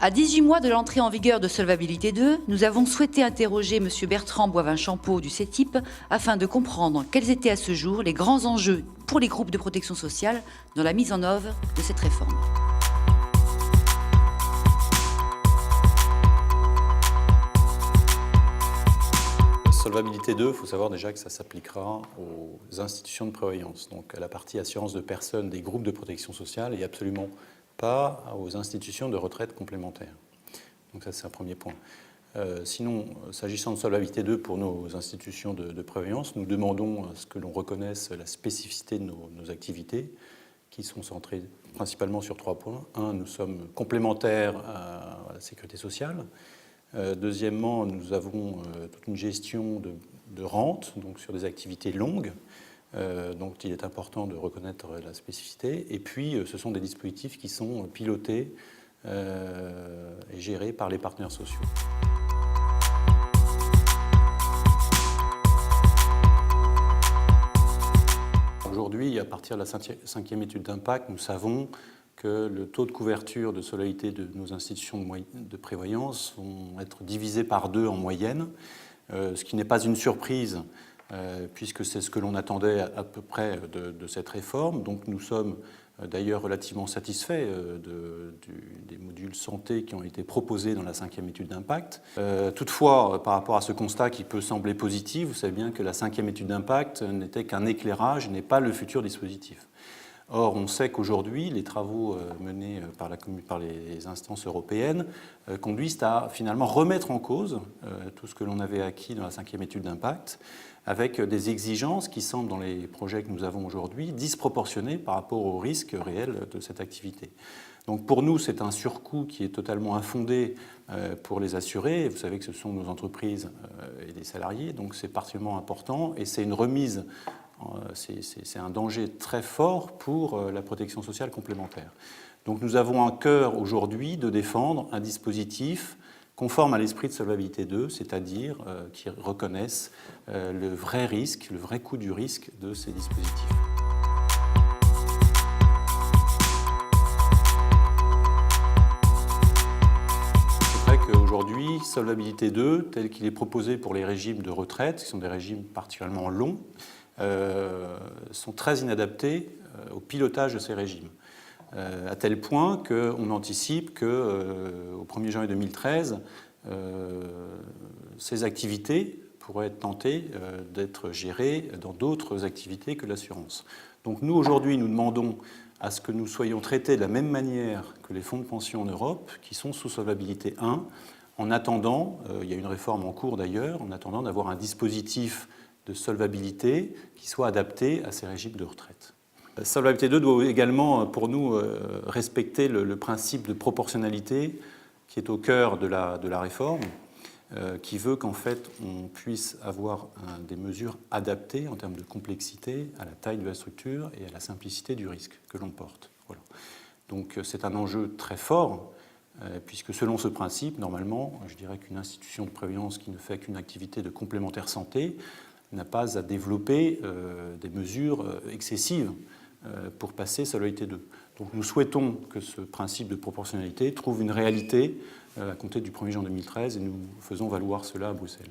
À 18 mois de l'entrée en vigueur de Solvabilité 2, nous avons souhaité interroger M. Bertrand Boivin-Champeau du CETIP afin de comprendre quels étaient à ce jour les grands enjeux pour les groupes de protection sociale dans la mise en œuvre de cette réforme. Solvabilité 2, il faut savoir déjà que ça s'appliquera aux institutions de prévoyance, donc à la partie assurance de personnes des groupes de protection sociale et absolument pas aux institutions de retraite complémentaire. Donc ça, c'est un premier point. Sinon, s'agissant de Solvabilité 2 pour nos institutions de prévoyance, nous demandons à ce que l'on reconnaisse la spécificité de nos activités qui sont centrées principalement sur 3 points. Un, nous sommes complémentaires à la sécurité sociale. Deuxièmement, nous avons toute une gestion de rente, donc sur des activités longues, donc il est important de reconnaître la spécificité. Et puis, ce sont des dispositifs qui sont pilotés et gérés par les partenaires sociaux. Aujourd'hui, à partir de la 5e étude d'impact, nous savons que le taux de couverture de solvabilité de nos institutions de prévoyance vont être divisés par 2 en moyenne, ce qui n'est pas une surprise puisque c'est ce que l'on attendait à peu près de cette réforme. Donc nous sommes d'ailleurs relativement satisfaits des modules santé qui ont été proposés dans la 5e étude d'impact. Toutefois, par rapport à ce constat qui peut sembler positif, vous savez bien que la 5e étude d'impact n'était qu'un éclairage, n'est pas le futur dispositif. Or, on sait qu'aujourd'hui, les travaux menés par les instances européennes conduisent à finalement remettre en cause tout ce que l'on avait acquis dans la 5e étude d'impact, avec des exigences qui semblent, dans les projets que nous avons aujourd'hui, disproportionnées par rapport aux risques réels de cette activité. Donc pour nous, c'est un surcoût qui est totalement infondé pour les assurés. Vous savez que ce sont nos entreprises et les salariés, donc c'est particulièrement important et c'est une remise. C'est un danger très fort pour la protection sociale complémentaire. Donc nous avons à cœur aujourd'hui de défendre un dispositif conforme à l'esprit de Solvabilité 2, c'est-à-dire qui reconnaissent le vrai risque, le vrai coût du risque de ces dispositifs. C'est vrai qu'aujourd'hui, Solvabilité 2, tel qu'il est proposé pour les régimes de retraite, qui sont des régimes particulièrement longs, sont très inadaptés au pilotage de ces régimes, à tel point qu'on anticipe qu'au 1er janvier 2013, ces activités pourraient être tentées d'être gérées dans d'autres activités que l'assurance. Donc nous, aujourd'hui, nous demandons à ce que nous soyons traités de la même manière que les fonds de pension en Europe, qui sont sous Solvabilité 1, en attendant, il y a une réforme en cours d'ailleurs, en attendant d'avoir un dispositif de solvabilité qui soit adapté à ces régimes de retraite. La Solvabilité 2 doit également, pour nous, respecter le principe de proportionnalité qui est au cœur de la réforme, qui veut qu'en fait on puisse avoir des mesures adaptées en termes de complexité à la taille de la structure et à la simplicité du risque que l'on porte. Voilà. Donc c'est un enjeu très fort, puisque selon ce principe, normalement, je dirais qu'une institution de prévoyance qui ne fait qu'une activité de complémentaire santé n'a pas à développer des mesures excessives pour passer Solvabilité 2. Donc nous souhaitons que ce principe de proportionnalité trouve une réalité à compter du 1er janvier 2013 et nous faisons valoir cela à Bruxelles.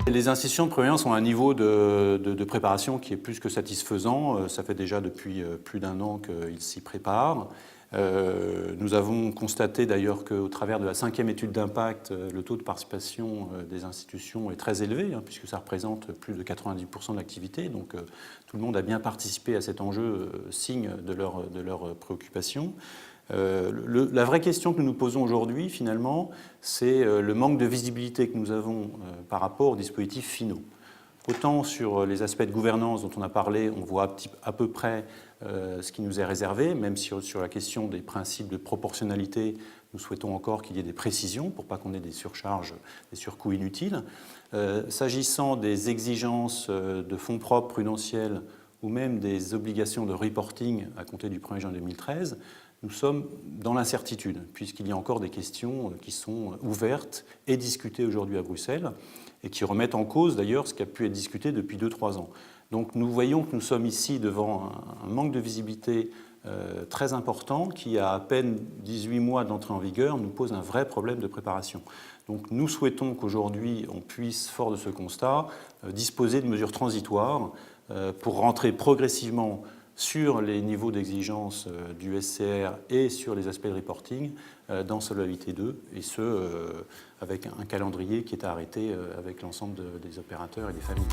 Les institutions de prévoyance ont un niveau de préparation qui est plus que satisfaisant. Ça fait déjà depuis plus d'1 an qu'ils s'y préparent. Nous avons constaté d'ailleurs qu'au travers de la 5e étude d'impact, le taux de participation des institutions est très élevé, puisque ça représente plus de 90% de l'activité. Donc tout le monde a bien participé à cet enjeu, signe de leur préoccupation. La vraie question que nous nous posons aujourd'hui, finalement, c'est le manque de visibilité que nous avons par rapport aux dispositifs finaux. Autant sur les aspects de gouvernance dont on a parlé, on voit à peu près ce qui nous est réservé, même si sur la question des principes de proportionnalité, nous souhaitons encore qu'il y ait des précisions pour pas qu'on ait des surcharges, des surcoûts inutiles. S'agissant des exigences de fonds propres prudentiels ou même des obligations de reporting à compter du 1er janvier 2013, nous sommes dans l'incertitude, puisqu'il y a encore des questions qui sont ouvertes et discutées aujourd'hui à Bruxelles, et qui remettent en cause d'ailleurs ce qui a pu être discuté depuis 2-3 ans. Donc nous voyons que nous sommes ici devant un manque de visibilité très important qui, à peine 18 mois d'entrée en vigueur, nous pose un vrai problème de préparation. Donc nous souhaitons qu'aujourd'hui on puisse, fort de ce constat, disposer de mesures transitoires pour rentrer progressivement sur les niveaux d'exigence du SCR et sur les aspects de reporting dans Solvabilité 2, et ce, avec un calendrier qui est arrêté avec l'ensemble des opérateurs et des familles.